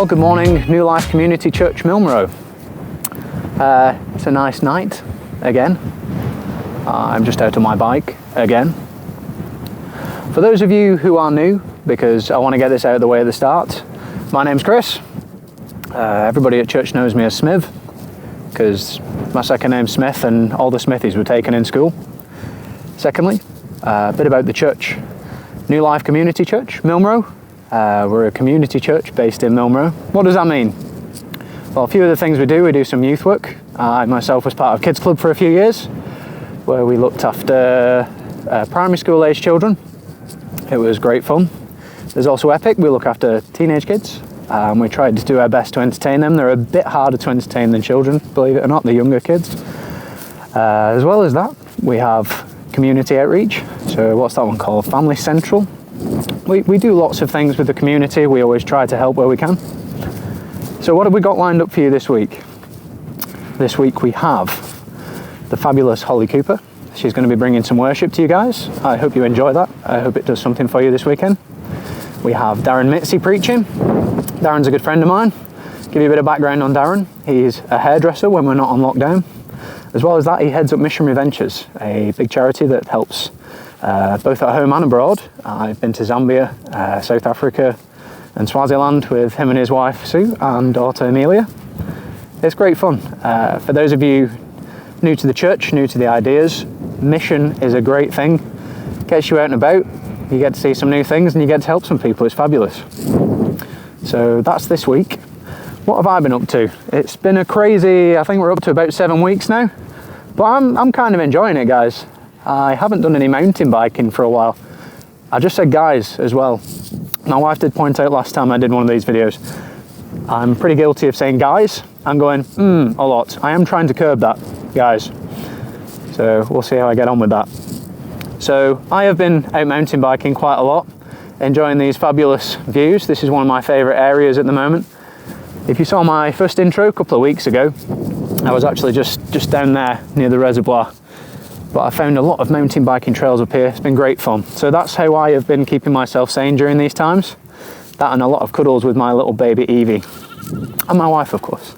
Well, good morning, New Life Community Church, Milnrow. It's a nice night again. I'm just out on my bike again. For those of you who are new, because I want to get this out of the way at the start, my name's Chris. Everybody at church knows me as Smith, because my second name's Smith and all the Smithies were taken in school. Secondly, a bit about the church. New Life Community Church, Milnrow. We're a community church based in Milnrow. What does that mean? Well, a few of the things we do some youth work. I myself was part of Kids Club for a few years, where we looked after primary school age children. It was great fun. There's also Epic, we look after teenage kids. We tried to do our best to entertain them. They're a bit harder to entertain than children, believe it or not, the younger kids. As well as that, we have community outreach. So what's that one called? Family Central. We do lots of things with the community. We always try to help where we can. So what have we got lined up for you this week? This week we have the fabulous Holly Cooper. She's going to be bringing some worship to you guys. I hope you enjoy that. I hope it does something for you this weekend. We have Darren Mitzi preaching. Darren's a good friend of mine. Give you a bit of background on Darren. He's a hairdresser when we're not on lockdown. As well as that, he heads up Missionary Ventures, a big charity that helps both at home and abroad. I've been to Zambia, South Africa and Swaziland with him and his wife Sue and daughter Amelia. It's great fun. For those of you new to the church, new to the ideas, mission is a great thing. Gets you out and about, you get to see some new things and you get to help some people. It's fabulous. So that's this week. What have I been up to? It's been a crazy, I think we're up to about 7 weeks now, but I'm kind of enjoying it, guys. I haven't done any mountain biking for a while. I just said guys as well. My wife did point out last time I did one of these videos, I'm pretty guilty of saying guys. I'm going, a lot. I am trying to curb that, guys. So we'll see how I get on with that. So I have been out mountain biking quite a lot, enjoying these fabulous views. This is one of my favourite areas at the moment. If you saw my first intro a couple of weeks ago, I was actually just down there near the reservoir. But I found a lot of mountain biking trails up here. It's been great fun. So that's how I have been keeping myself sane during these times. That and a lot of cuddles with my little baby Evie. And my wife, of course.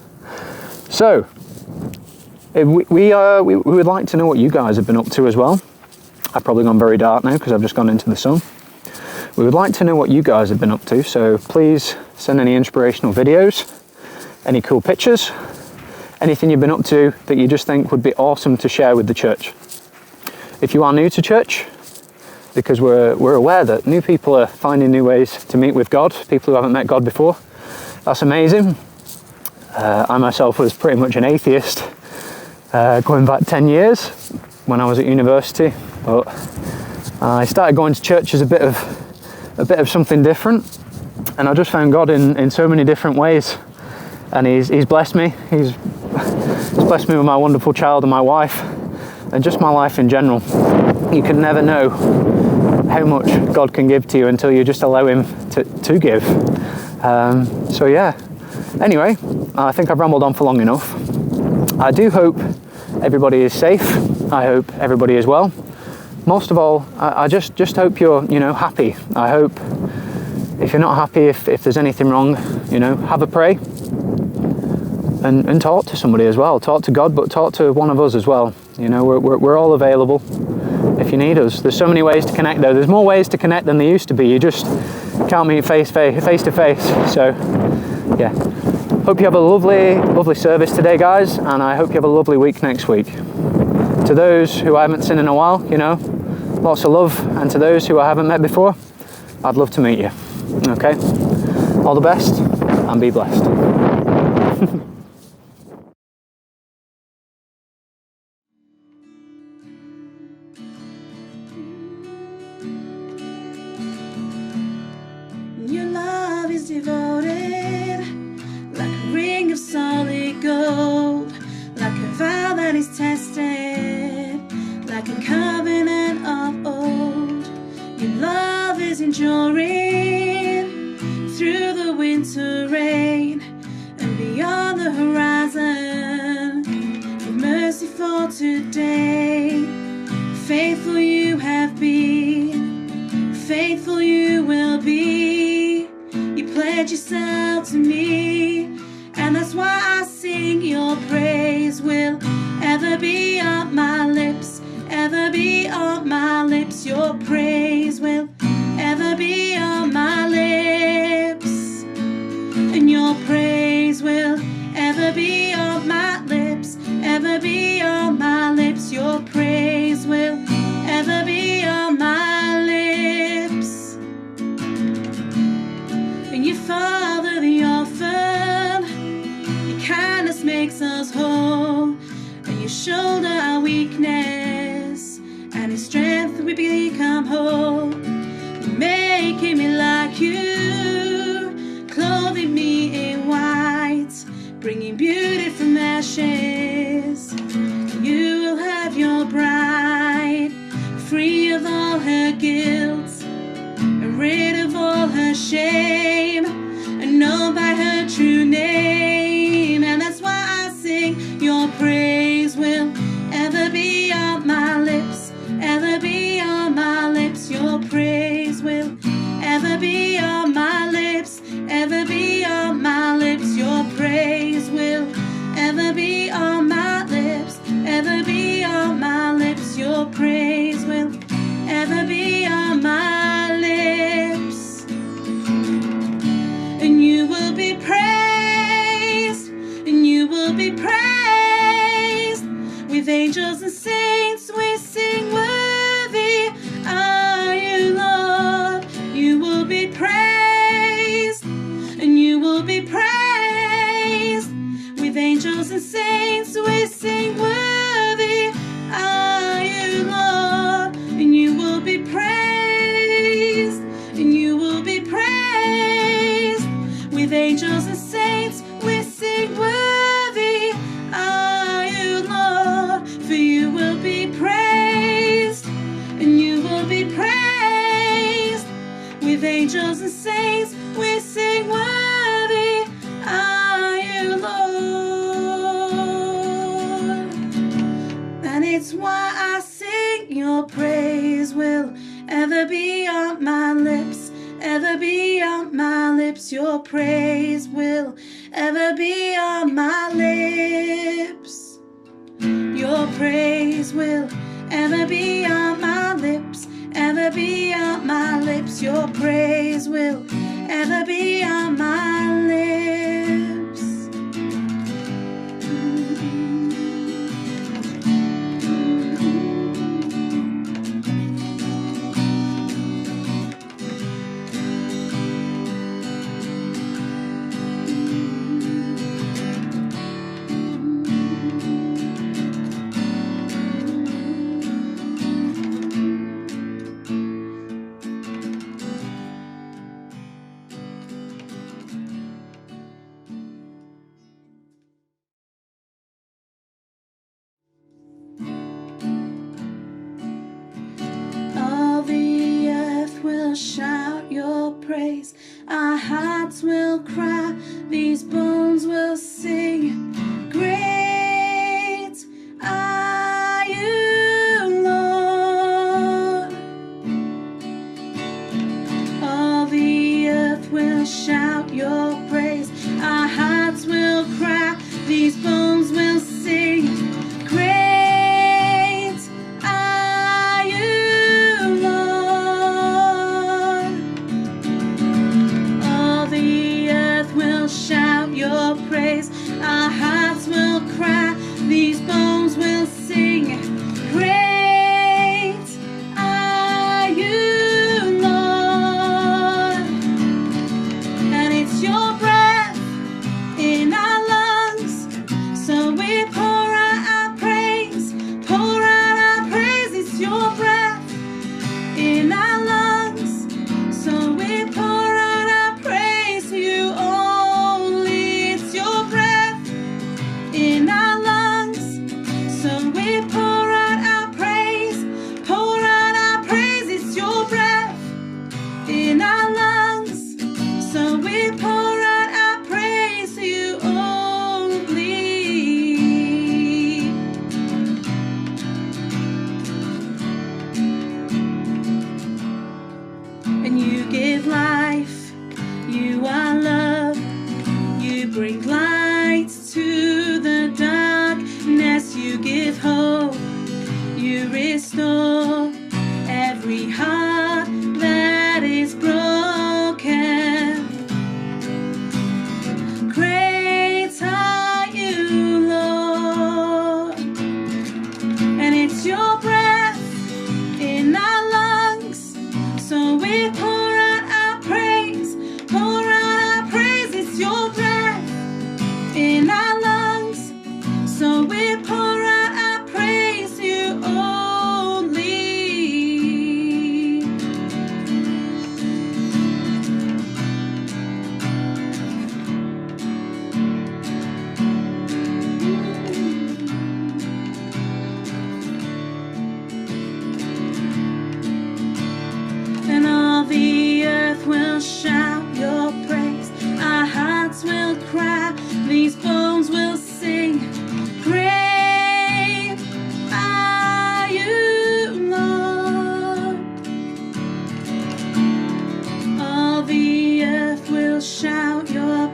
So, we would like to know what you guys have been up to as well. I've probably gone very dark now because I've just gone into the sun. We would like to know what you guys have been up to. So please send any inspirational videos, any cool pictures, anything you've been up to that you just think would be awesome to share with the church. If you are new to church, because we're aware that new people are finding new ways to meet with God, people who haven't met God before, that's amazing. I myself was pretty much an atheist going back 10 years when I was at university, but I started going to church as a bit of something different, and I just found God in so many different ways, and he's blessed me. He's blessed me with my wonderful child and my wife, and just my life in general. You can never know how much God can give to you until you just allow him to give. So yeah, anyway, I think I've rambled on for long enough. I do hope everybody is safe. I hope everybody is well. Most of all, I just hope you're, happy. I hope if you're not happy, if there's anything wrong, have a pray and talk to somebody as well. Talk to God, but talk to one of us as well. We're all available if you need us. There's so many ways to connect though. There's more ways to connect than there used to be. You just can't meet face to face. So yeah, hope you have a lovely service today, guys, and I hope you have a lovely week next week. To those who I haven't seen in a while, lots of love, and to those who I haven't met before, I'd love to meet you. Okay? All the best, and be blessed. Your love is devoted, like a ring of solid gold, like a vow that is tested, like a covenant of old. Your love is enduring through the winter rain and beyond the horizon. With mercy for today, faithful you have been, faithful you will be. You pledge yourself yourself to me, and that's why I sing. Your praise will ever be on my lips, ever be on my lips. Your praise will ever be on my lips, and your praise will ever be on my lips, ever be on my lips. Your praise will ever be on my lips. And you father the orphan, your kindness makes us whole, and you shoulder our weakness, and in strength we become whole. Making me like you, clothing me in white, bringing beauty from ashes. You will have your bride, free of all her guilt, and rid of all her shame, and known by her true name. And that's why I sing. Your praise will ever be on my lips, ever be on my lips. Your praise will ever be on my lips, ever be on my lips. Your praise will ever be on my lips, ever be on my lips. Your praise will ever be on my lips. And you will be praised, and you will be praised. With angels and saints we sing, worthy are you, Lord. You will be praised, and you will be praised. With angels and saints we sing, worthy are you, Lord. And you will be praised, and you will be praised. With angels and saints we sing, worthy are you, Lord. For you will be praised, and you will be praised. With angels and saints we sing, worthy are you, Lord. And it's why I sing. Your praise will ever be on my lips, ever be on my lips. Your praise will ever be on my lips. Your praise will ever be on my lips, ever be on my lips. Your praise will ever be on my lips. All the earth will shout your praise, our hearts will cry, these bones will sing. Great are you, Lord. All the earth will shout your praise, our hearts will cry, these bones will sing. Great are you, Lord. All the earth will shout your praise, our hearts will cry, these bones will sing. Great are you, Lord. And it's your breath in our lungs, so we pour out our praise, pour out our praise. It's your breath in our lungs, so we pour out our praise to you only. It's your breath in our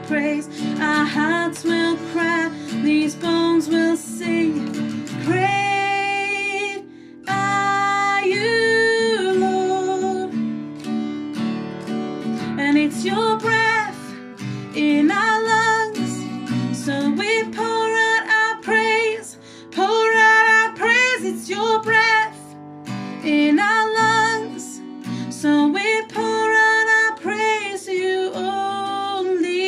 praise. Our hearts will cry, these bones will sing. Great are you, Lord. And it's your breath in our lungs, so we pour out our praise, pour out our praise. It's your breath in our lungs, so we pour out our praise to you only.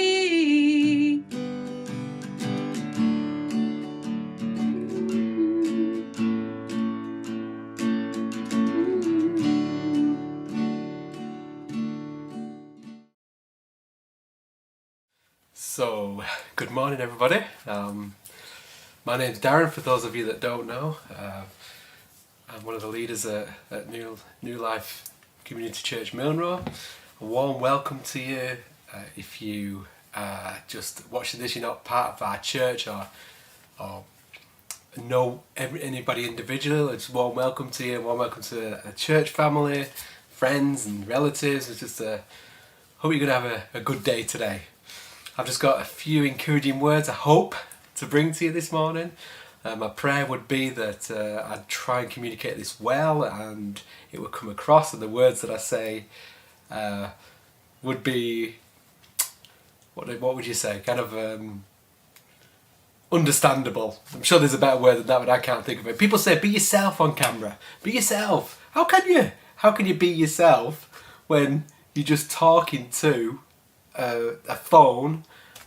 So, good morning everybody. My name's Darren, for those of you that don't know. I'm one of the leaders at New Life Community Church Milnrow. A warm welcome to you. If you just watching this, you're not part of our church or know anybody individually, it's a warm welcome to you. Warm welcome to a church family, friends and relatives. It's just hope you're going to have a good day today. I've just got a few encouraging words, I hope, to bring to you this morning. My prayer would be that I'd try and communicate this well and it would come across, and the words that I say would be, what would you say, kind of understandable. I'm sure there's a better word than that, but I can't think of it. People say, be yourself on camera. Be yourself. How can you? How can you be yourself when you're just talking to a phone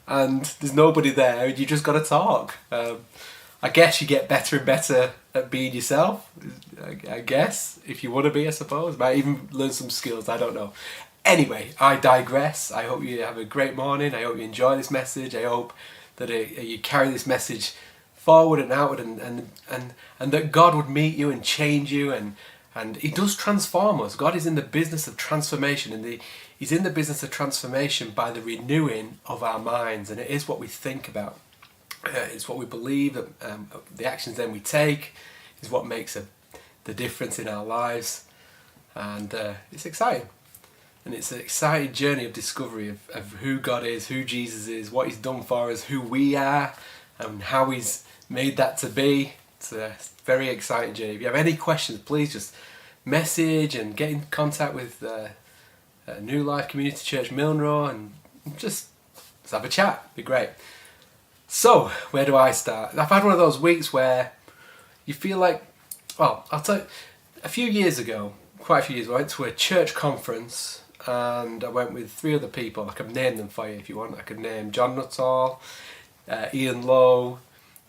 and there's nobody there and you just got to talk? I guess you get better and better at being yourself. I guess, if you want to be, I suppose. Might even learn some skills, I don't know. Anyway, I digress. I hope you have a great morning. I hope you enjoy this message. I hope that you carry this message forward and outward, and that God would meet you and change you, and He does transform us. God is in the business of transformation, and He's in the business of transformation by the renewing of our minds, and it is what we think about. It's what we believe, the actions then we take is what makes the difference in our lives, and it's exciting. And it's an exciting journey of discovery of who God is, who Jesus is, what He's done for us, who we are, and how He's made that to be. It's a very exciting journey. If you have any questions, please just message and get in contact with New Life Community Church Milnrow, and just let's have a chat. It'd be great. So, where do I start? I've had one of those weeks where you feel like, well, I'll tell you, quite a few years ago, I went to a church conference, and I went with 3 other people. I could name them for you if you want. I could name John Nuttall, Ian Lowe,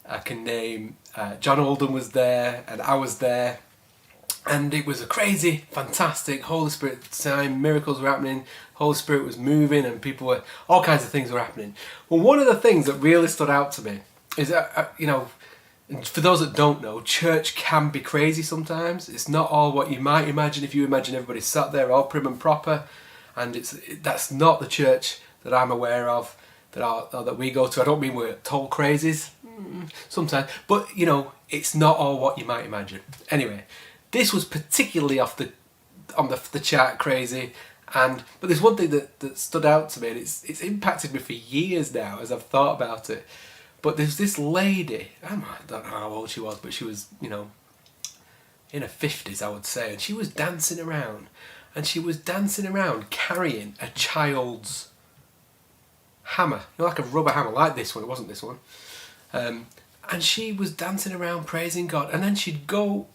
I can name John Oldham was there, and I was there. And it was a crazy, fantastic Holy Spirit time. Miracles were happening, Holy Spirit was moving, and all kinds of things were happening. Well, one of the things that really stood out to me is that, for those that don't know, church can be crazy sometimes. It's not all what you might imagine if you imagine everybody sat there all prim and proper, and that's not the church that I'm aware of, that we go to. I don't mean we're total crazies, sometimes, but it's not all what you might imagine. Anyway, this was particularly on the chart crazy, but there's one thing that stood out to me, and it's impacted me for years now as I've thought about it. But there's this lady, I don't know how old she was, but she was, in her 50s, I would say, and she was dancing around, carrying a child's hammer, like a rubber hammer, like this one. It wasn't this one. And she was dancing around praising God, and then she'd go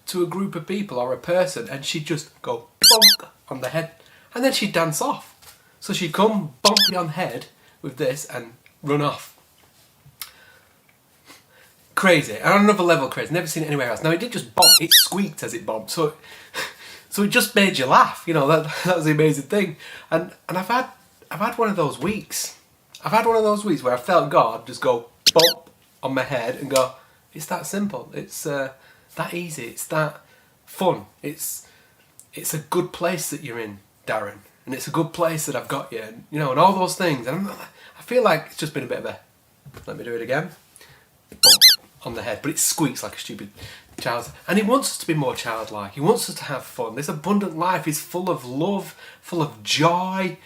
to a group of people or a person, and she'd just go bonk on the head, and then she'd dance off. So she'd come bonk me on the head with this and run off. Crazy, and on another level crazy. Never seen it anywhere else. Now it didn't just bonk; it squeaked as it bonked. So it just made you laugh. That was the amazing thing. And I've had one of those weeks. I've had one of those weeks where I felt God just go bonk on my head and go, it's that simple. It's that easy. It's that fun. It's a good place that you're in, Darren, and it's a good place that I've got you, and all those things. And I feel like it's just been a bit of a, let me do it again, bonk on the head, but it squeaks like a stupid child. And He wants us to be more childlike. He wants us to have fun. This abundant life is full of love, full of joy,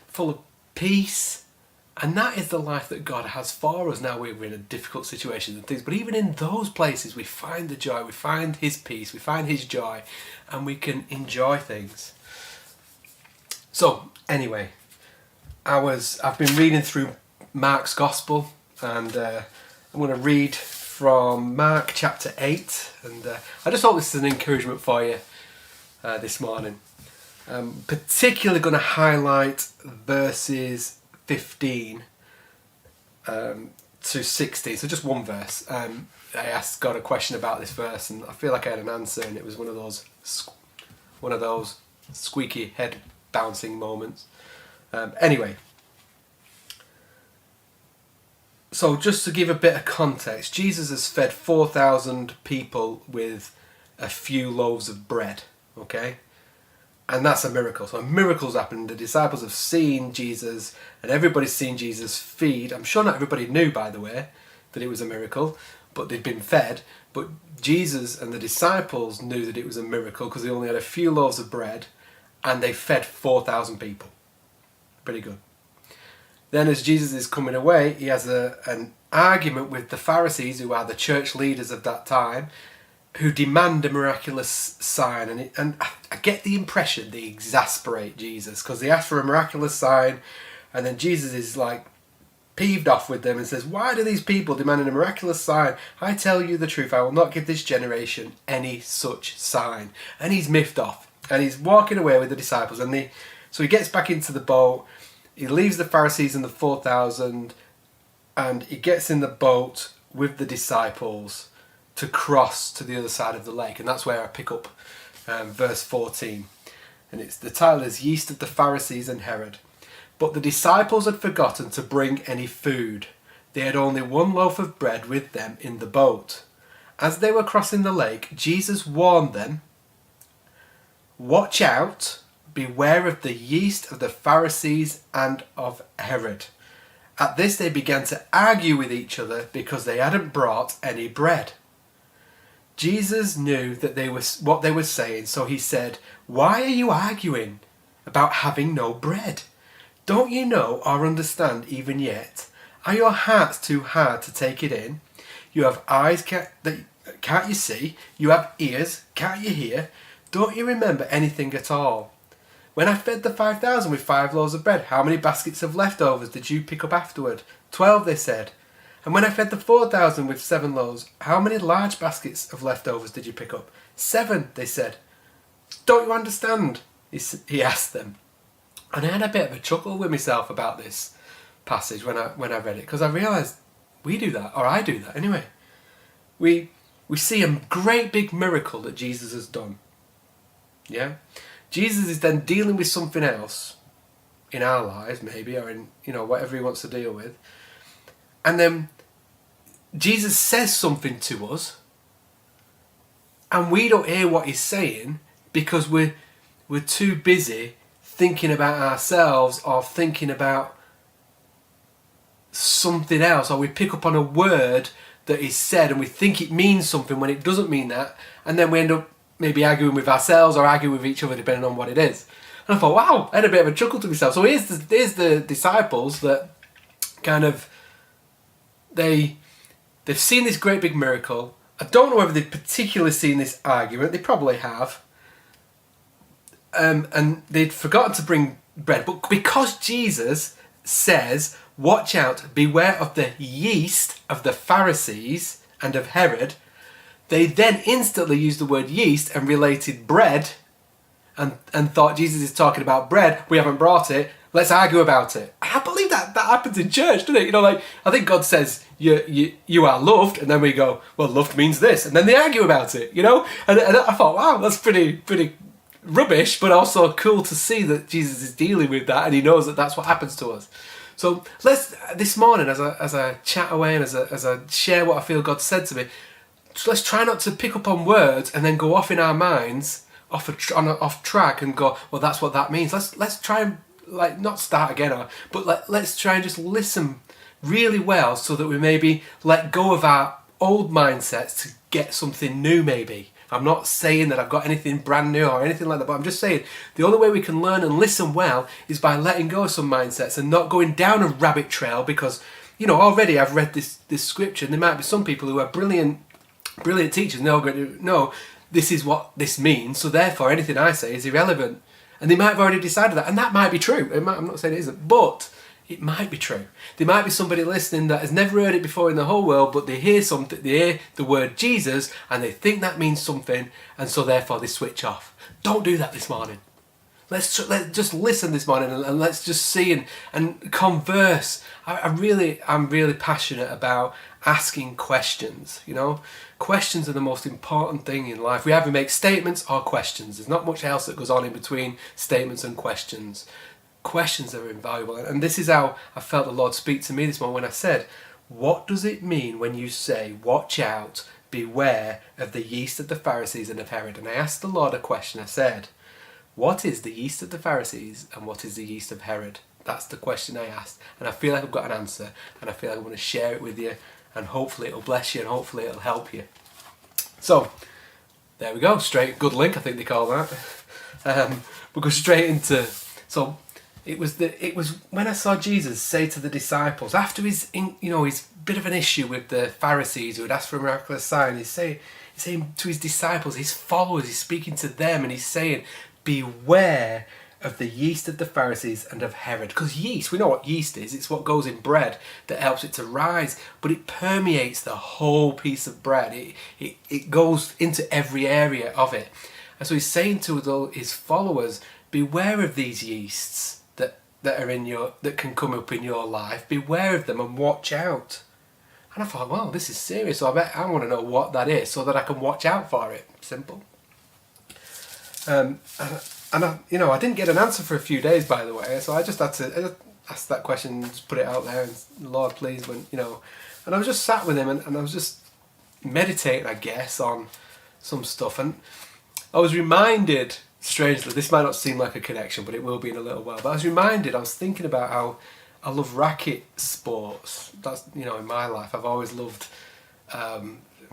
full of peace, And that is the life that God has for us. Now we're in a difficult situation and things, but even in those places we find the joy, we find his peace, we find his joy, and we can enjoy things. So anyway, I've been reading through Mark's Gospel, and I'm going to read from Mark chapter 8, and I just hope this is an encouragement for you this morning. Particularly going to highlight verses 15 to 16, so just one verse. I asked God a question about this verse, and I feel like I had an answer, and it was one of those squeaky head bouncing moments. Anyway, so just to give a bit of context, Jesus has fed 4,000 people with a few loaves of bread, okay? And that's a miracle. So a miracle's happened. The disciples have seen Jesus, and everybody's seen Jesus feed. I'm sure not everybody knew, by the way, that it was a miracle, but they'd been fed. But Jesus and the disciples knew that it was a miracle because they only had a few loaves of bread, and they fed 4,000 people. Pretty good. Then as Jesus is coming away, he has an argument with the Pharisees, who are the church leaders of that time, who demand a miraculous sign. And I get the impression they exasperate Jesus, because they ask for a miraculous sign, and then Jesus is like peeved off with them and says, why do these people demand a miraculous sign? I tell you the truth, I will not give this generation any such sign. And he's miffed off, and he's walking away with the disciples, so he gets back into the boat, he leaves the Pharisees and the 4,000, and he gets in the boat with the disciples to cross to the other side of the lake. And that's where I pick up verse 14. And the title is Yeast of the Pharisees and Herod. But the disciples had forgotten to bring any food. They had only one loaf of bread with them in the boat. As they were crossing the lake, Jesus warned them, watch out, beware of the yeast of the Pharisees and of Herod. At this they began to argue with each other because they hadn't brought any bread. Jesus knew that what they were saying, so he said, why are you arguing about having no bread? Don't you know or understand even yet? Are your hearts too hard to take it in? You have eyes, can't you see? You have ears, can't you hear? Don't you remember anything at all? When I fed the 5,000 with 5 loaves of bread, how many baskets of leftovers did you pick up afterward? 12, they said. And when I fed the 4,000 with 7 loaves, how many large baskets of leftovers did you pick up? 7, they said. Don't you understand? He asked them. And I had a bit of a chuckle with myself about this passage when I read it, because I realised we do that, or I do that anyway. We see a great big miracle that Jesus has done. Yeah? Jesus is then dealing with something else in our lives, maybe, or in whatever he wants to deal with. And then Jesus says something to us, and we don't hear what he's saying because we're too busy thinking about ourselves or thinking about something else, or we pick up on a word that is said and we think it means something when it doesn't mean that, and then we end up maybe arguing with ourselves or arguing with each other depending on what it is. And I thought, wow, I had a bit of a chuckle to myself. So here's the disciples that kind of, they've seen this great big miracle. I don't know whether they've particularly seen this argument. They probably have. And they'd forgotten to bring bread. But because Jesus says, watch out, beware of the yeast of the Pharisees and of Herod, they then instantly used the word yeast and related bread and thought Jesus is talking about bread. We haven't brought it. Let's argue about it. I believe that happens in church, doesn't it? I think God says you are loved, and then we go, well, loved means this, and then they argue about it, And I thought, wow, that's pretty rubbish, but also cool to see that Jesus is dealing with that, and he knows that that's what happens to us. So let's, this morning, as I chat away and as I share what I feel God said to me, let's try not to pick up on words and then go off in our minds off track and go, well, that's what that means. Let's try and not start again, but let's try and just listen really well so that we maybe let go of our old mindsets to get something new maybe, I'm not saying that I've got anything brand new or anything like that, but I'm just saying the only way we can learn and listen well is by letting go of some mindsets and not going down a rabbit trail, because, you know, already I've read this scripture and there might be some people who are brilliant teachers and they're going to know this is what this means, so therefore anything I say is irrelevant. And they might have already decided that, and that might be true. I'm not saying it isn't, but it might be true. There might be somebody listening that has never heard it before in the whole world, but they hear something, they hear the word Jesus, and they think that means something, and so therefore they switch off. Don't do that this morning. Let's just listen this morning and let's just see and converse. I'm really passionate about asking questions. You know, questions are the most important thing in life. We either make statements or questions. There's not much else that goes on in between statements and questions. Questions are invaluable, and this is how I felt the Lord speak to me this morning when I said, what does it mean when you say, watch out, beware of the yeast of the Pharisees and of Herod? And I asked the Lord a question. I said, what is the yeast of the Pharisees and what is the yeast of Herod? That's the question I asked, and I feel like I've got an answer, and I feel like I want to share it with you, and hopefully it'll bless you and hopefully it'll help you. So there we go, straight, good link I think they call that. We'll go straight into, so it was when I saw Jesus say to the disciples, after his bit of an issue with the Pharisees who had asked for a miraculous sign, he's saying to his disciples, his followers, he's speaking to them and he's saying, beware of the yeast of the Pharisees and of Herod. Because yeast, we know what yeast is. It's what goes in bread that helps it to rise, but it permeates the whole piece of bread. It goes into every area of it. And so he's saying to his followers, beware of these yeasts that are that can come up in your life. Beware of them and watch out. And I thought, well, this is serious. So I want to know what that is so that I can watch out for it. Simple. And I didn't get an answer for a few days, by the way. So I just had to ask that question, just put it out there, and Lord, please, and I was just sat with him and I was just meditating, I guess, on some stuff, and I was reminded, strangely, this might not seem like a connection, but it will be in a little while. But I was thinking about how I love racket sports. That's, in my life, I've always loved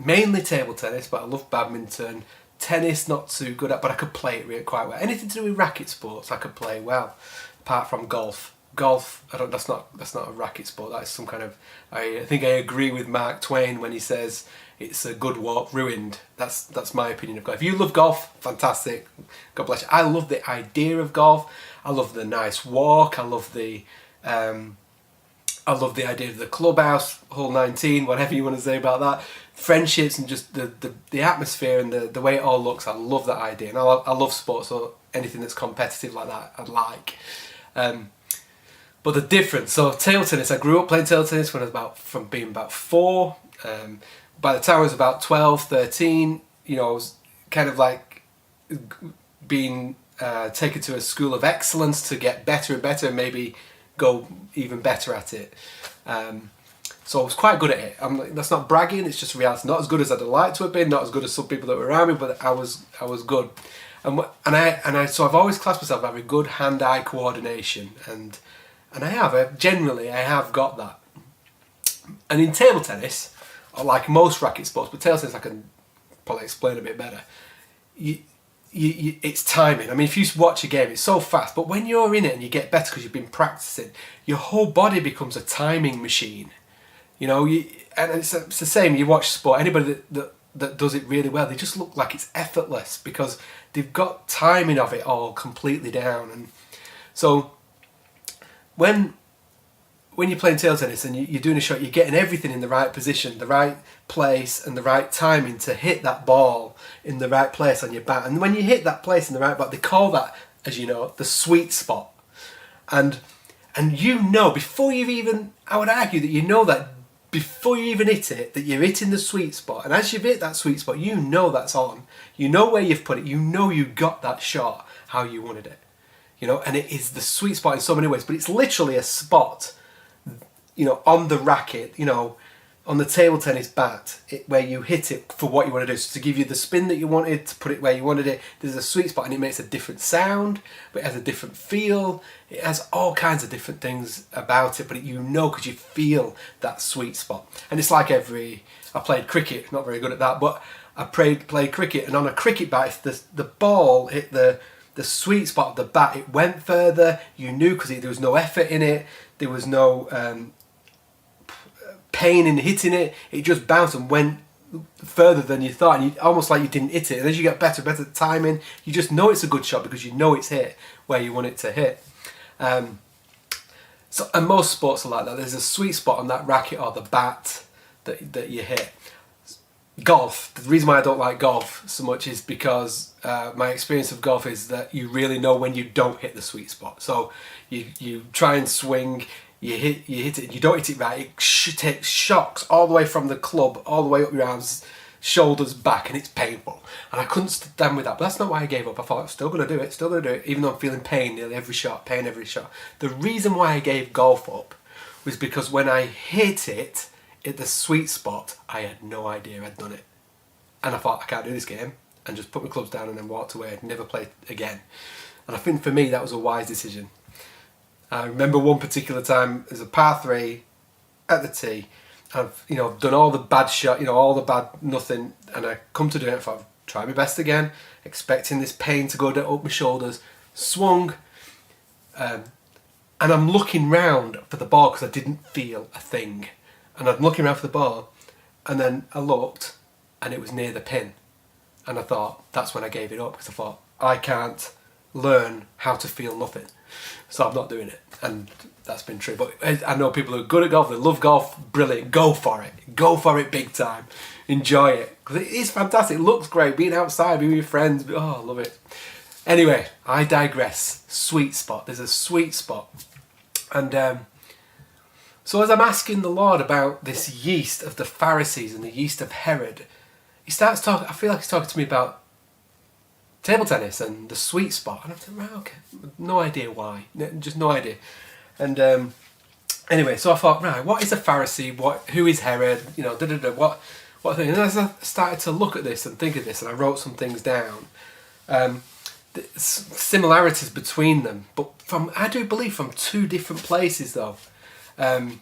mainly table tennis, but I love badminton. Tennis, not too good at, but I could play it really quite well. Anything to do with racket sports, I could play well. Apart from golf. Golf, that's not a racket sport. That is some kind of. I think I agree with Mark Twain when he says it's a good walk ruined. That's my opinion of golf. If you love golf, fantastic. God bless you. I love the idea of golf. I love the nice walk. I love the idea of the clubhouse, hole 19, whatever you want to say about that. Friendships and just the atmosphere and the way it all looks. I love that idea, and I love sports, so anything that's competitive like that I'd like. But the difference, so table tennis, I grew up playing table tennis when I was from being about 4. By the time I was about 12, 13, I was kind of like being taken to a school of excellence to get better and better and maybe go even better at it. So I was quite good at it. That's not bragging, it's just reality. Not as good as I'd like to have been, not as good as some people that were around me, but I was good. So I've always classed myself having good hand-eye coordination, and I have got that. And in table tennis, like most racket sports, but table tennis I can probably explain a bit better. It's timing. I mean, if you watch a game, it's so fast, but when you're in it and you get better because you've been practicing, your whole body becomes a timing machine. And it's the same. You watch sport. Anybody that does it really well, they just look like it's effortless because they've got timing of it all completely down. And so when you're playing table tennis and you're doing a shot, you're getting everything in the right position, the right place and the right timing to hit that ball in the right place on your bat. And when you hit that place in the right bat, they call that, as you know, the sweet spot. And before you've even, I would argue that that before you even hit it, that you're hitting the sweet spot. And as you've hit that sweet spot, that's on. You know where you've put it. You got that shot how you wanted it. And it is the sweet spot in so many ways, but it's literally a spot, on the racket, on the table tennis bat, where you hit it for what you want to do. So to give you the spin that you wanted, to put it where you wanted it, there's a sweet spot, and it makes a different sound, but it has a different feel. It has all kinds of different things about it, but because you feel that sweet spot. And it's like I played cricket, not very good at that, but I played cricket, and on a cricket bat, if the ball hit the sweet spot of the bat, it went further. You knew because there was no effort in it, there was no pain in hitting it. It just bounced and went further than you thought, and almost like you didn't hit it. And as you get better timing, you just know it's a good shot because you know it's hit where you want it to hit. And most sports are like that. There's a sweet spot on that racket or the bat that you hit. Golf. The reason why I don't like golf so much is because my experience of golf is that you really know when you don't hit the sweet spot. So you try and swing, you hit it, and you don't hit it right. It takes shocks all the way from the club, all the way up your arms, shoulders, back, and it's painful. And I couldn't stand with that. But that's not why I gave up. I thought I'm still going to do it, even though I'm feeling pain nearly every shot, The reason why I gave golf up was because when I hit it at the sweet spot, I had no idea I'd done it. And I thought, I can't do this game, and just put my clubs down and then walked away. I'd never play again. And I think for me that was a wise decision. I remember one particular time, there's a par 3 at the tee. I've done all the bad shot, all the bad nothing, and I come to do it. I thought, try my best again, expecting this pain to go up my shoulders. Swung, and I'm looking round for the ball because I didn't feel a thing. And I'm looking around for the ball, and then I looked, and it was near the pin. And I thought, that's when I gave it up, because I thought, I can't learn how to feel nothing. So I'm not doing it. And that's been true. But I know people who are good at golf, they love golf, brilliant, go for it. Go for it big time. Enjoy it. Because it is fantastic, it looks great, being outside, being with your friends, I love it. Anyway, I digress. Sweet spot, there's a sweet spot. And so as I'm asking the Lord about this yeast of the Pharisees and the yeast of Herod, he starts talking, I feel like he's talking to me about table tennis and the sweet spot. And I'm thinking, right, okay, no idea why, just no idea. And anyway, so I thought, right, what is a Pharisee? Who is Herod? What thing? And as I started to look at this and think of this, and I wrote some things down, similarities between them, but I do believe from two different places though. I'm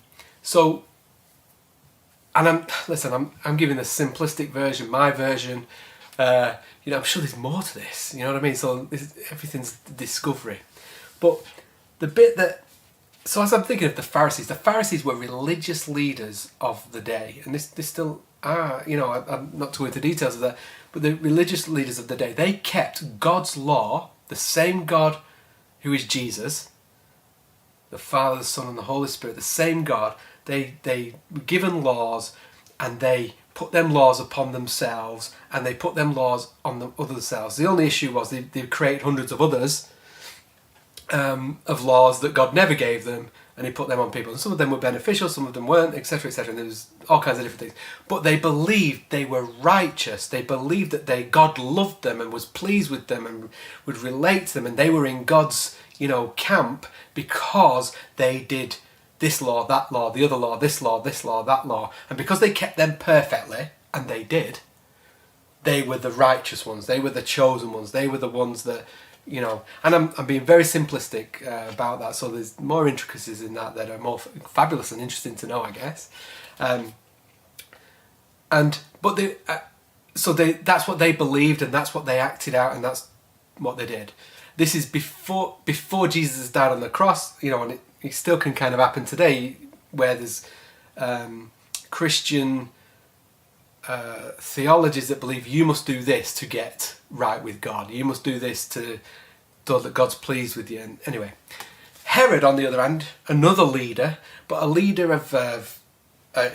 giving the simplistic version, my version. I'm sure there's more to this. You know what I mean? So everything's discovery. But the bit so as I'm thinking of the Pharisees were religious leaders of the day, and they still are. I'm not to go into details of that, but the religious leaders of the day, they kept God's law, the same God who is Jesus, the Father, the Son, and the Holy Spirit, the same God. They were given laws, and they put them laws upon themselves, and they put them laws on the other selves. The only issue was they created hundreds of others of laws that God never gave them, and he put them on people. And some of them were beneficial, some of them weren't, etc., etc. And there was all kinds of different things. But they believed they were righteous. They believed that God loved them and was pleased with them and would relate to them, and they were in God's camp because they did this law, that law, the other law, this law, that law. And because they kept them perfectly, and they did, they were the righteous ones. They were the chosen ones. They were the ones that, and I'm being very simplistic about that. So there's more intricacies in that are more fabulous and interesting to know, I guess. That's what they believed, and that's what they acted out, and that's what they did. This is before Jesus died on the cross, and it still can kind of happen today, where there's Christian theologies that believe you must do this to get right with God. You must do this so that God's pleased with you. And anyway, Herod, on the other hand, another leader, but a leader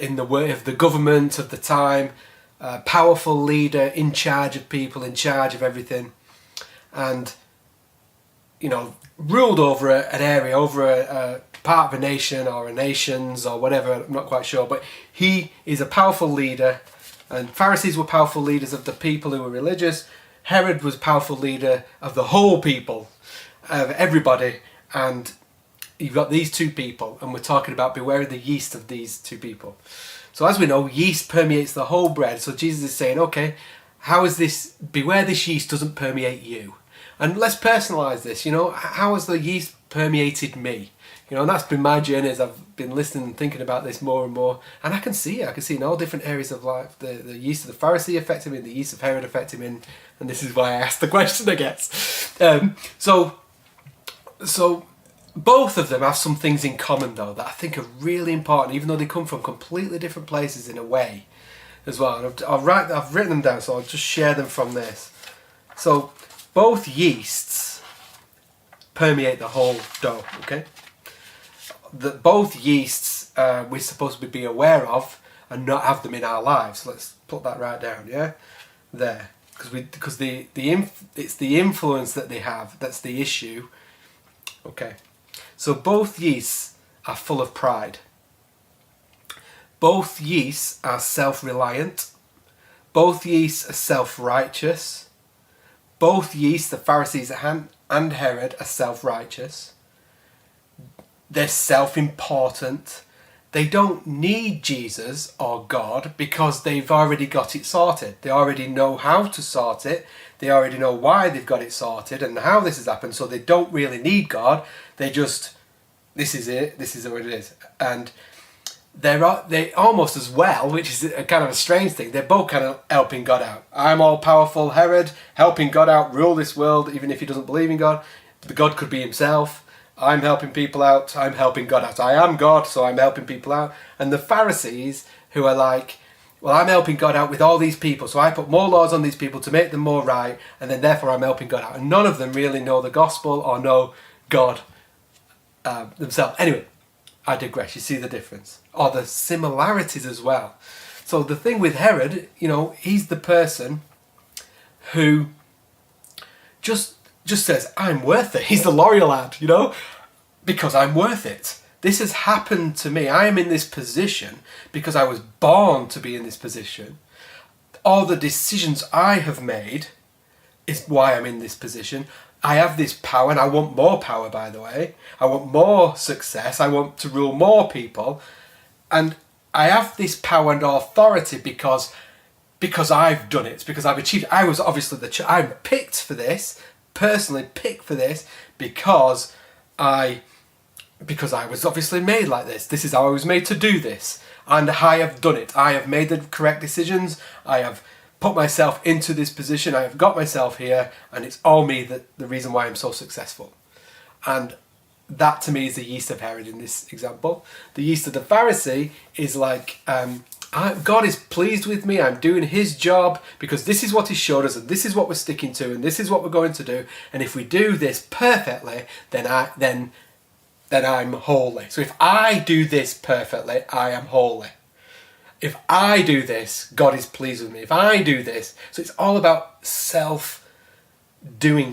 in the way of the government of the time, a powerful leader, in charge of people, in charge of everything, and ruled over an area, over a part of a nation or a nations or whatever, I'm not quite sure, but he is a powerful leader, and Pharisees were powerful leaders of the people who were religious. Herod was a powerful leader of the whole people, of everybody, and you've got these two people, and we're talking about beware of the yeast of these two people. So as we know, yeast permeates the whole bread. So Jesus is saying, okay, how is this, beware this yeast doesn't permeate you. And let's personalize this, how has the yeast permeated me? And that's been my journey as I've been listening and thinking about this more and more. And I can see in all different areas of life. The yeast of the Pharisee affected me, the yeast of Herod affected me, and this is why I asked the question, I guess. So both of them have some things in common, though, that I think are really important, even though they come from completely different places in a way as well. And I've written them down, so I'll just share them from this. So both yeasts permeate the whole dough, okay? Both yeasts we're supposed to be aware of and not have them in our lives. So let's put that right down, yeah? There. Because it's the influence that they have that's the issue. Okay. So both yeasts are full of pride. Both yeasts are self-reliant. Both yeasts are self-righteous. Both yeasts, the Pharisees and Herod, are self-righteous. They're self-important. They don't need Jesus or God because they've already got it sorted. They already know how to sort it. They already know why they've got it sorted and how this has happened. So they don't really need God. They just, this is it. This is what it is. And they almost as well, which is a kind of a strange thing, they're both kind of helping God out. I'm all powerful Herod, helping God out, rule this world, even if he doesn't believe in God. The God could be himself. I'm helping people out, I'm helping God out. I am God, so I'm helping people out. And the Pharisees, who are like, well, I'm helping God out with all these people, so I put more laws on these people to make them more right, and then therefore I'm helping God out. And none of them really know the gospel or know God themselves. Anyway, I digress. You see the difference. Or the similarities as well. So the thing with Herod, he's the person who just says, I'm worth it. He's the L'Oreal ad, because I'm worth it. This has happened to me. I am in this position because I was born to be in this position. All the decisions I have made is why I'm in this position. I have this power, and I want more power, by the way. I want more success. I want to rule more people. And I have this power and authority because I've done it, because I've achieved it. I was obviously I'm picked for this, personally picked for this, because I was obviously made like this. This is how I was made to do this. And I have done it. I have made the correct decisions. I have put myself into this position. I have got myself here, and it's all me the reason why I'm so successful. And that to me is the yeast of Herod in this example. The yeast of the Pharisee is like, God is pleased with me, I'm doing his job because this is what he showed us and this is what we're sticking to and this is what we're going to do. And if we do this perfectly, then I'm holy. So if I do this perfectly, I am holy. If I do this, God is pleased with me. If I do this, so it's all about self-doing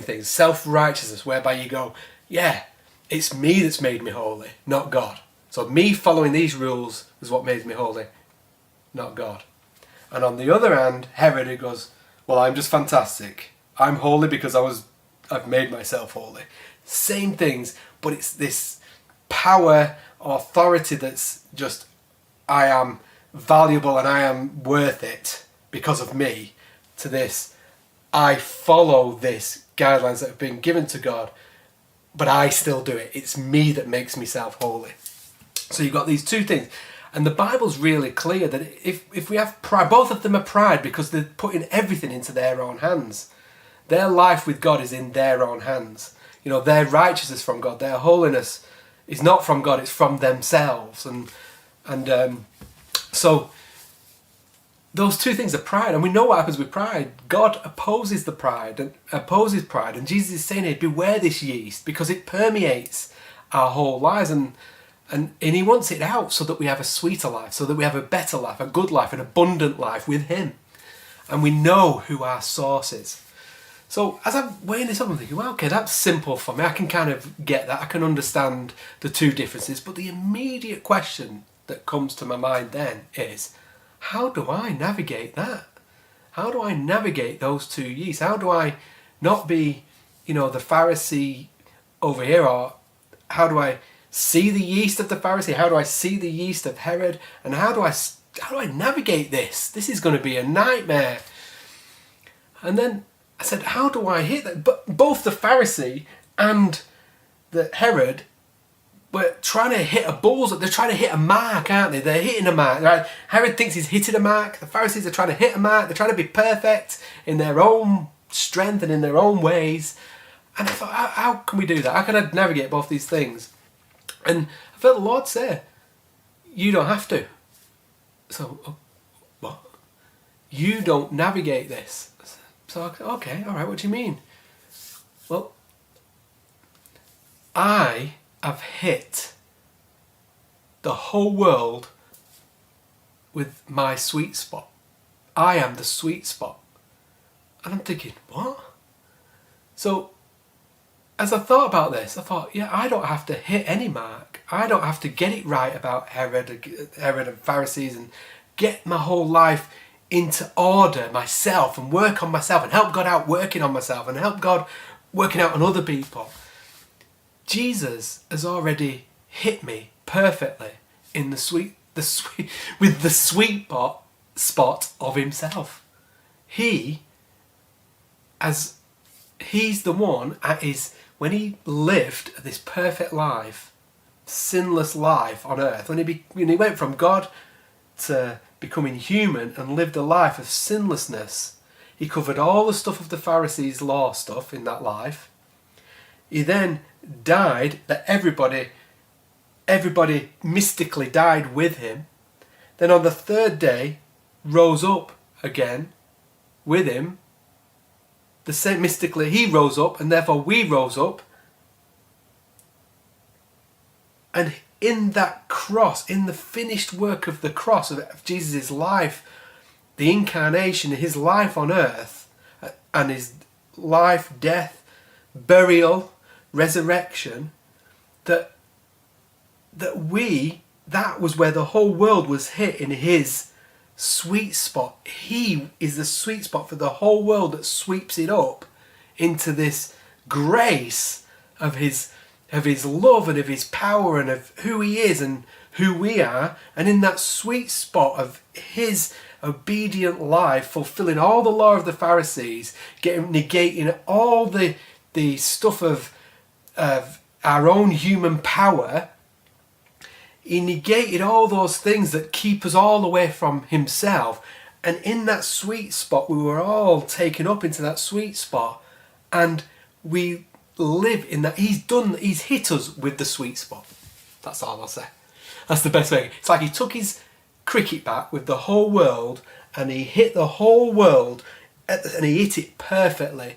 things, self-righteousness, whereby you go, yeah, it's me that's made me holy, not God. So me following these rules is what made me holy, not God. And on the other hand, Herod, who goes, well, I'm just fantastic. I'm holy because I've made myself holy. Same things, but it's this power, authority that's just, I am valuable and I am worth it because of me, to this, I follow this guidelines that have been given to God, but I still do it. It's me that makes myself holy. So you've got these two things. And the Bible's really clear that if we have pride, both of them are pride because they're putting everything into their own hands. Their life with God is in their own hands. Their righteousness from God, their holiness is not from God, it's from themselves. So those two things are pride, and we know what happens with pride. God opposes pride, and Jesus is saying here, beware this yeast, because it permeates our whole lives, and he wants it out so that we have a sweeter life, so that we have a better life, a good life, an abundant life with him. And we know who our source is. So as I'm weighing this up, I'm thinking, well, okay, that's simple for me. I can kind of get that. I can understand the two differences. But the immediate question that comes to my mind then is, how do I navigate that? How do I navigate those two yeasts? How do I not be, the Pharisee over here, or how do I see the yeast of the Pharisee? How do I see the yeast of Herod? And how do I navigate this? This is going to be a nightmare. And then I said, how do I hit that? But both the Pharisee and the Herod were trying to hit a bullseye. They're trying to hit a mark, aren't they? They're hitting a mark. Right? Herod thinks he's hitting a mark. The Pharisees are trying to hit a mark. They're trying to be perfect in their own strength and in their own ways. And I thought, how can we do that? How can I navigate both these things? And I felt the Lord say, you don't have to. So, what? You don't navigate this. So, okay, all right, what do you mean? Well, I have hit the whole world with my sweet spot. I am the sweet spot. And I'm thinking, what? So, as I thought about this, I thought, yeah, I don't have to hit any mark. I don't have to get it right about Herod and Pharisees and get my whole life into order myself and work on myself and help God out working on myself and help God working out on other people. Jesus has already hit me perfectly in with the sweet spot of himself. He's the one when he lived this perfect life, sinless life on earth, when he went from God to becoming human and lived a life of sinlessness, he covered all the stuff of the Pharisees' law stuff in that life. He then died, that everybody mystically died with him. Then on the third day, rose up again with him. The same mystically, he rose up, and therefore we rose up. And in that cross, in the finished work of the cross of Jesus' life, the incarnation, his life on earth, and his life, death, burial, resurrection, that was where the whole world was hit in his sweet spot. He is the sweet spot for the whole world that sweeps it up into this grace of his love and of his power and of who he is and who we are. And in that sweet spot of his obedient life, fulfilling all the law of the Pharisees, negating all the stuff of our own human power, he negated all those things that keep us all away from himself. And in that sweet spot, we were all taken up into that sweet spot, and we live in that. He's hit us with the sweet spot. That's all I'll say. That's the best way. It's like he took his cricket bat with the whole world, and he hit the whole world, and he hit it perfectly,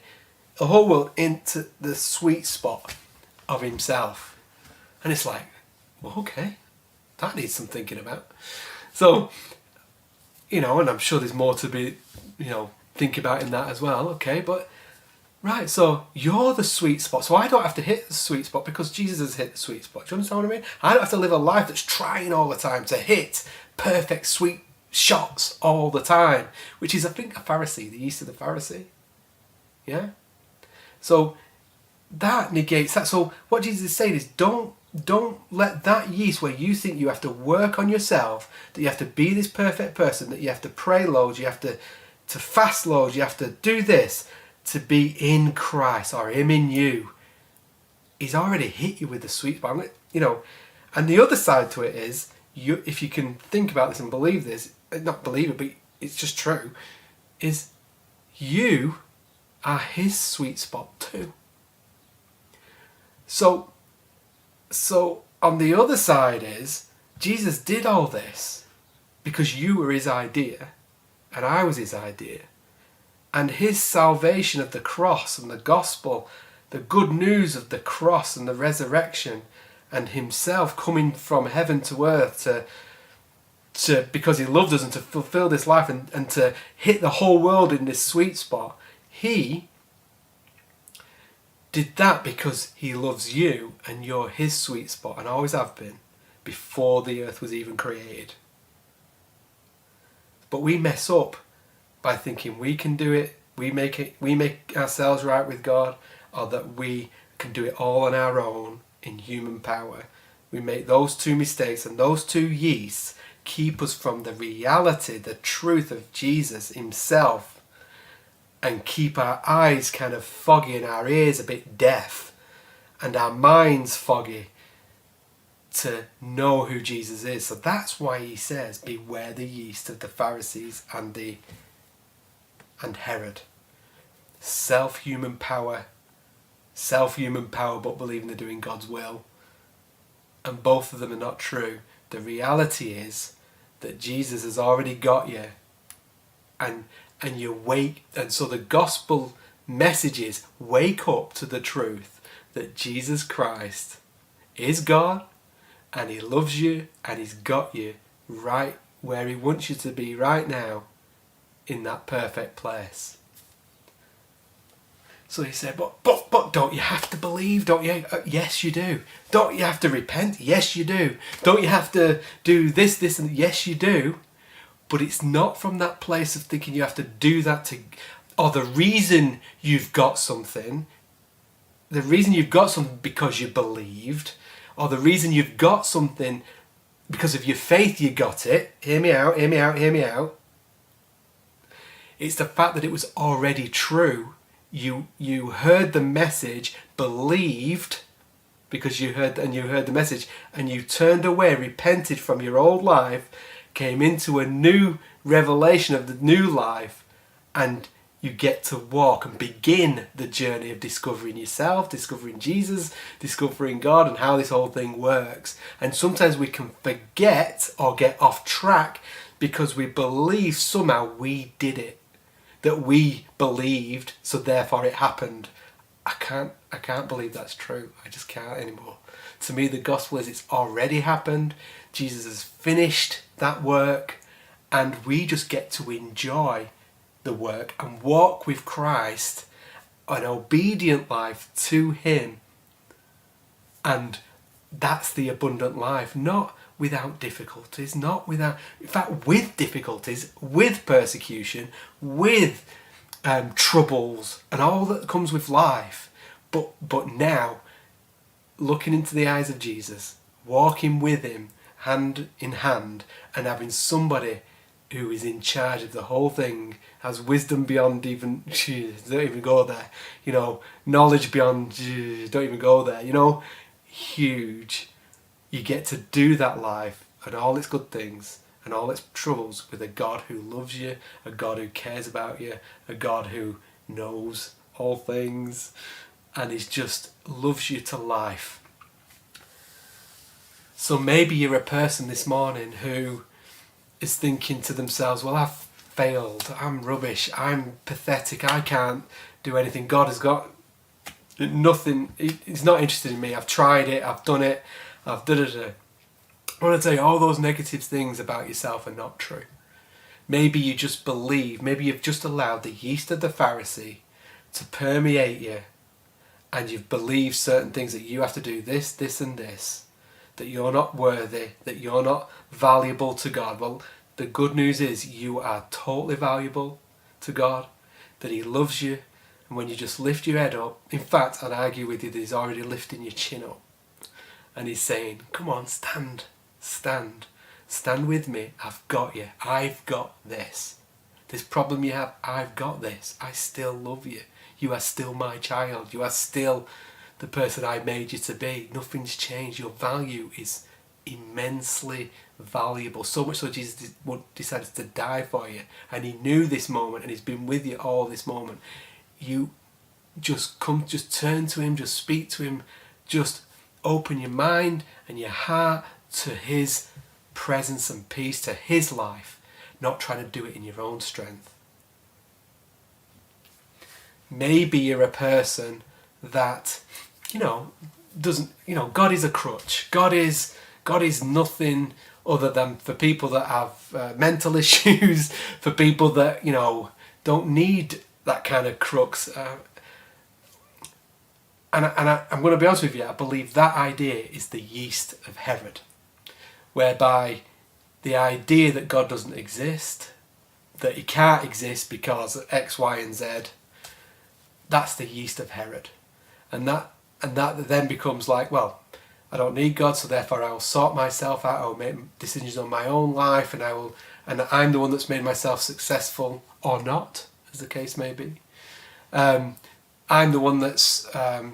the whole world into the sweet spot of himself. And it's like, well, okay, that needs some thinking about. So, and I'm sure there's more to be, think about in that as well. Okay, but right, so you're the sweet spot. So I don't have to hit the sweet spot because Jesus has hit the sweet spot. Do you understand what I mean? I don't have to live a life that's trying all the time to hit perfect sweet shots all the time, which is, I think, a Pharisee, the yeast of the Pharisee. Yeah? So that negates that. So what Jesus is saying is don't let that yeast where you think you have to work on yourself, that you have to be this perfect person, that you have to pray loads, you have to fast loads, you have to do this to be in Christ or him in you. He's already hit you with the sweet spot. And the other side to it is, if you can think about this and believe this, not believe it, but it's just true, is you are his sweet spot too. So on the other side is, Jesus did all this because you were his idea and I was his idea. And his salvation of the cross and the gospel, the good news of the cross and the resurrection, and himself coming from heaven to earth to because he loved us and to fulfill this life and to hit the whole world in this sweet spot, he did that because he loves you and you're his sweet spot and always have been before the earth was even created. But we mess up by thinking we can do it, we make ourselves right with God, or that we can do it all on our own in human power. We make those two mistakes, and those two yeasts keep us from the reality, the truth of Jesus himself, and keep our eyes kind of foggy and our ears a bit deaf and our minds foggy to know who Jesus is. So that's why he says, beware the yeast of the Pharisees and Herod. Self-human power, but believing they're doing God's will. And both of them are not true. The reality is that Jesus has already got you, and you wake. And so the gospel message is, wake up to the truth that Jesus Christ is God, and he loves you, and he's got you right where he wants you to be right now, in that perfect place. So he said, but don't you have to believe? Don't you? Yes, you do. Don't you have to repent? Yes, you do. Don't you have to do this, and yes, you do. But it's not from that place of thinking you have to do that or the reason you've got something. The reason you've got something because you believed, or the reason you've got something because of your faith you got it. Hear me out, hear me out, hear me out. It's the fact that it was already true. You heard the message, believed because you heard the message, and you turned away, repented from your old life, came into a new revelation of the new life, and you get to walk and begin the journey of discovering yourself, discovering Jesus, discovering God, and how this whole thing works. And sometimes we can forget or get off track because we believe somehow we did it. That we believed, so therefore it happened. I can't believe that's true. I just can't anymore. To me, the gospel is it's already happened. Jesus has finished that work, and we just get to enjoy the work and walk with Christ, an obedient life to him. And that's the abundant life, not without difficulties, not without, in fact, with difficulties, with persecution, with troubles, and all that comes with life. But now, looking into the eyes of Jesus, walking with him, hand in hand, and having somebody who is in charge of the whole thing, has wisdom beyond even, don't even go there, knowledge beyond, don't even go there, huge. You get to do that life and all its good things and all its troubles with a God who loves you, a God who cares about you, a God who knows all things, and he just loves you to life. So maybe you're a person this morning who is thinking to themselves, well, I've failed, I'm rubbish, I'm pathetic, I can't do anything, God has got nothing, he's not interested in me, I've tried it, I've done it, I've da-da-da. I want to tell you, all those negative things about yourself are not true. Maybe you just believe, maybe you've just allowed the yeast of the Pharisee to permeate you, and you've believed certain things, that you have to do this, this and this, that you're not worthy, that you're not valuable to God. Well, the good news is you are totally valuable to God, that he loves you, and when you just lift your head up, in fact, I'd argue with you that he's already lifting your chin up. And he's saying, come on, stand with me, I've got you, I've got this. This problem you have, I've got this. I still love you. You are still my child. You are still the person I made you to be. Nothing's changed. Your value is immensely valuable. So much so Jesus decided to die for you. And he knew this moment, and he's been with you all this moment. You just turn to him, just speak to him, just open your mind and your heart to his presence and peace, to his life, not trying to do it in your own strength. Maybe you're a person that, doesn't, God is a crutch. God is nothing other than for people that have mental issues, for people that, don't need that kind of crux. And I'm going to be honest with you, I believe that idea is the yeast of Herod, whereby the idea that God doesn't exist, that he can't exist because of X, Y, and Z, that's the yeast of Herod. And that then becomes like, well, I don't need God, so therefore I will sort myself out, I will make decisions on my own life, and I'm the one that's made myself successful, or not, as the case may be. I'm the one that's, so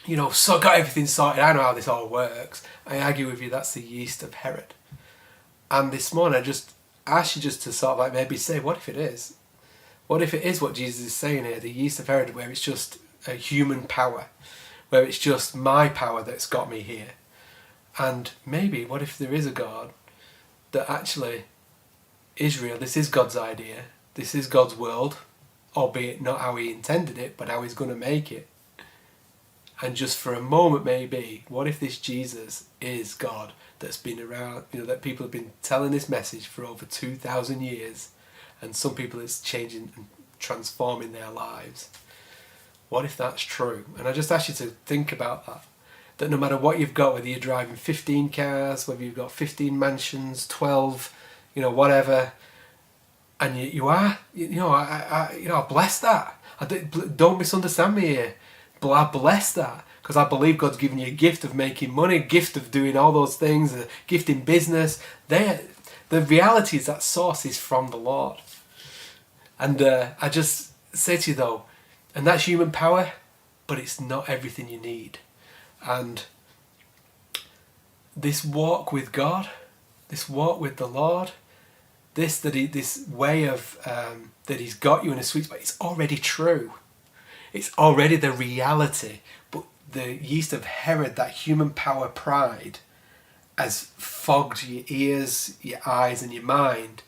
got everything sorted, I know how this all works. I argue with you, that's the yeast of Herod. And this morning I just ask you just to sort of like maybe say, what if it is? What if it is what Jesus is saying here, the yeast of Herod, where it's just a human power, where it's just my power that's got me here? And maybe, what if there is a God that actually is real? This is God's idea, this is God's world, albeit not how he intended it, but how he's going to make it. And just for a moment maybe, what if this Jesus is God that's been around, that people have been telling this message for over 2,000 years, and some people it's changing and transforming their lives? What if that's true? And I just ask you to think about that no matter what you've got, whether you're driving 15 cars, whether you've got 15 mansions, 12, whatever, and I bless that. Don't misunderstand me here. I bless that, because I believe God's given you a gift of making money, a gift of doing all those things, a gift in business. The reality is that source is from the Lord. And I just say to you though, and that's human power, but it's not everything you need. And this walk with God, this walk with the Lord, this way of that he's got you in a sweet spot, it's already true. It's already the reality. But the yeast of Herod, that human power pride, has fogged your ears, your eyes and your mind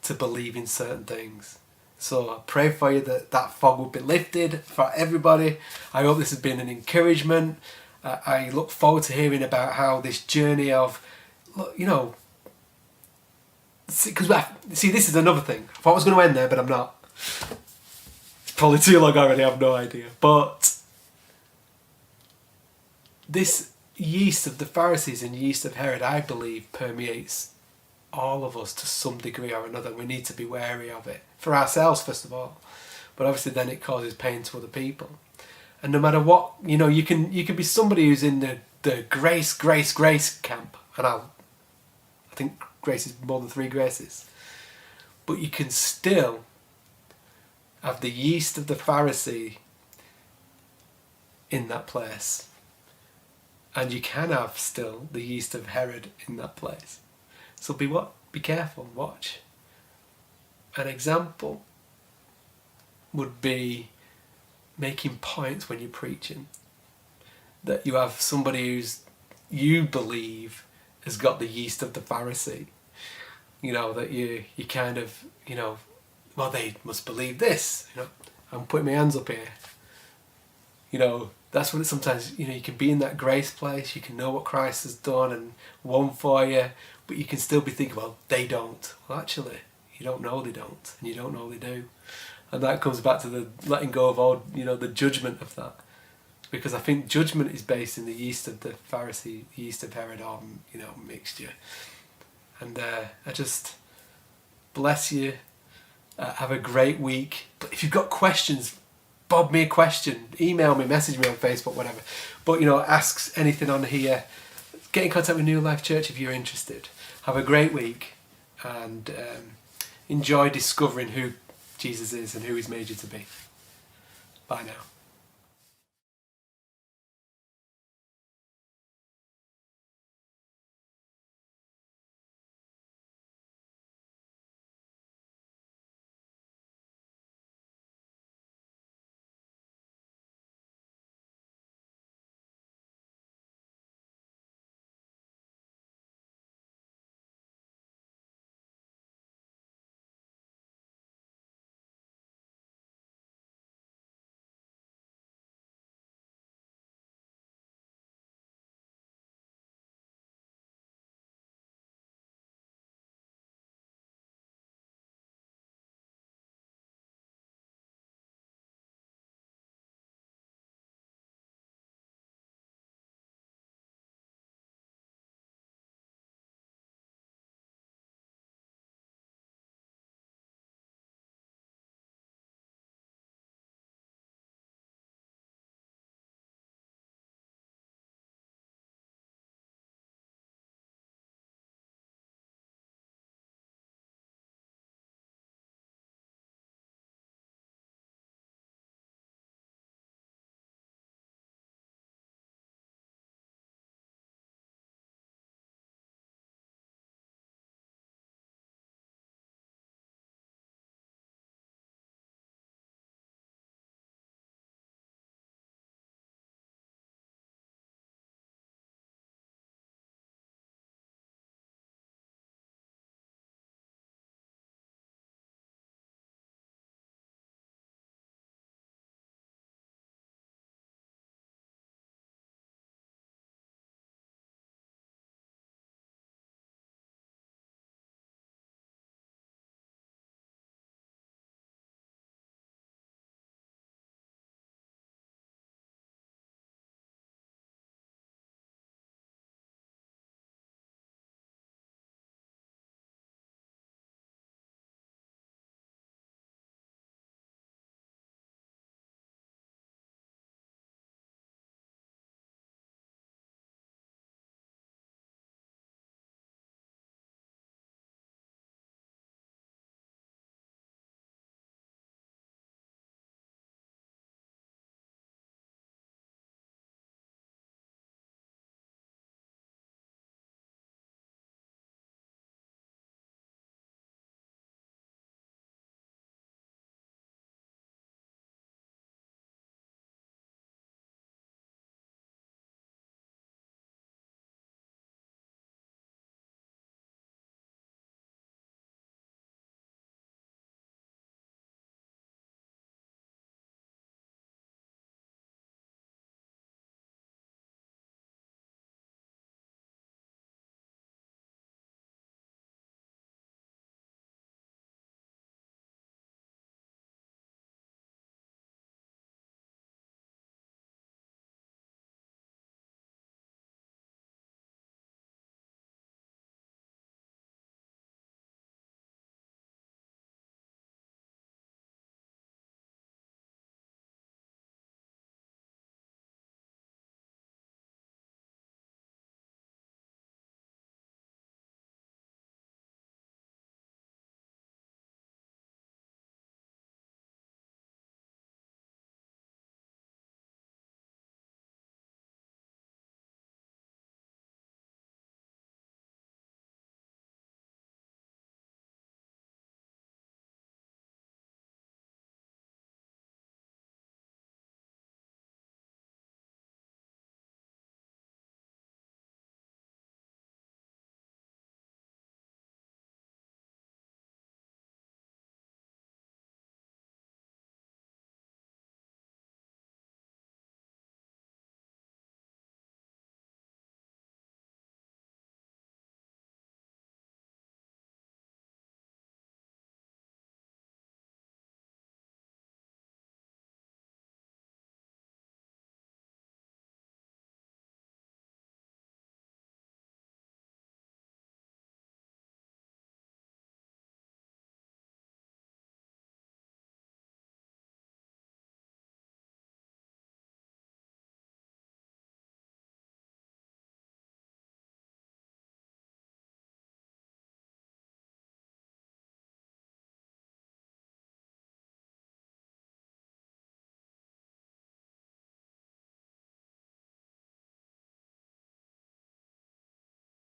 to believe in certain things. So I pray for you that fog will be lifted for everybody. I hope this has been an encouragement. I look forward to hearing about how this journey of, because this is another thing. I thought I was going to end there, but I'm not. It's probably too long already, I have no idea. But this yeast of the Pharisees and yeast of Herod, I believe, permeates all of us to some degree or another. We need to be wary of it. For ourselves, first of all. But obviously then it causes pain to other people. And no matter what, you can be somebody who's in the grace camp. And I think grace is more than 3 graces. But you can still have the yeast of the Pharisee in that place. And you can have still the yeast of Herod in that place. So be careful, watch. An example would be making points when you're preaching. That you have somebody you believe has got the yeast of the Pharisee. That you kind of, well, they must believe this. I'm putting my hands up here. That's what sometimes, you can be in that grace place, you can know what Christ has done and won for you, but you can still be thinking, well, they don't. Well, actually, you don't know they don't, and you don't know they do. And that comes back to the letting go of all, the judgment of that. Because I think judgment is based in the yeast of the Pharisee, the yeast of Herod, or, mixture. And I just bless you. Have a great week. But if you've got questions, bob me a question. Email me, message me on Facebook, whatever. But, ask anything on here. Get in contact with New Life Church if you're interested. Have a great week. And enjoy discovering who Jesus is and who he's made you to be. Bye now.